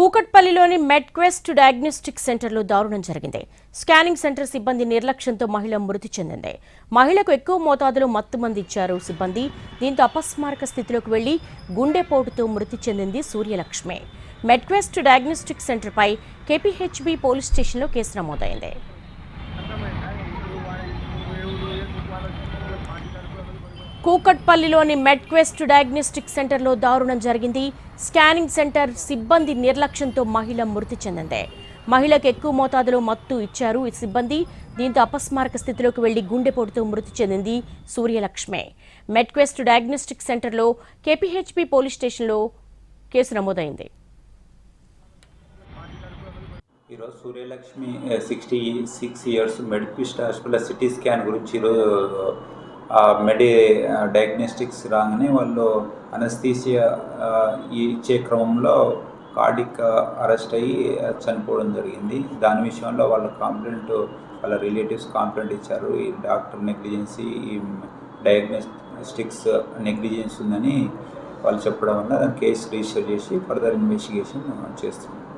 కూకట్పల్లిలోని మెడ్క్వెస్ట్ diagnostic సెంటర్లో దారుణం జరిగింది. స్కానింగ్ సెంటర్ సిబ్బంది నిర్లక్ష్యంతో మహిళ మృతి చెందింది. మహిళకు ఎక్కువ మోతాదులో మత్తుమందు ఇచ్చారు సిబ్బంది. దీంతో అపస్మారక స్థితిలోకి వెళ్లి గుండెపోటుతో మృతి చెందింది Suryalakshmi. Medquest diagnostic సెంటర్పై KPHB police స్టేషన్లో కేసు నమోదైంది. కూకట్పల్లిలోని మెడ్క్వెస్ట్ డయాగ్నోస్టిక్ సెంటర్లో దారుణం జరిగింది. స్కానింగ్ సెంటర్ సిబ్బంది నిర్లక్ష్యంతో మహిళ మృతి చెందింది. మహిళకు ఎక్కువ మోతాదులో మత్తు ఇచ్చారు ఈ సిబ్బంది. దీంతో అపస్మారక స్థితిలోకి వెళ్లి గుండెపోటుతో మృతి చెందింది సూర్యలక్ష్మి. మెడ్క్వెస్ట్ డయాగ్నోస్టిక్ సెంటర్లో కేపీహెచ్బీ పోలీస్ స్టేషన్లో కేసు నమోదైంది. ఈరోజు Suryalakshmi 66 years Medquest hospital CT scan గురించి ఈరోజు డయాగ్నోస్టిక్స్ రాగానే వాళ్ళు అనస్థీసియా ఇచ్చే క్రమంలో కార్డిక్ అరెస్ట్ అయ్యి చనిపోవడం జరిగింది. దాని విషయంలో వాళ్ళ రిలేటివ్స్ కంప్లైంట్ ఇచ్చారు. ఈ డాక్టర్ నెగ్లిజెన్సీ, ఈ డయాగ్నోస్టిక్స్ నెగ్లిజెన్స్ ఉందని వాళ్ళు చెప్పడం వల్ల కేసు రిజిస్టర్ చేసి ఫర్దర్ ఇన్వెస్టిగేషన్ చేస్తున్నాం.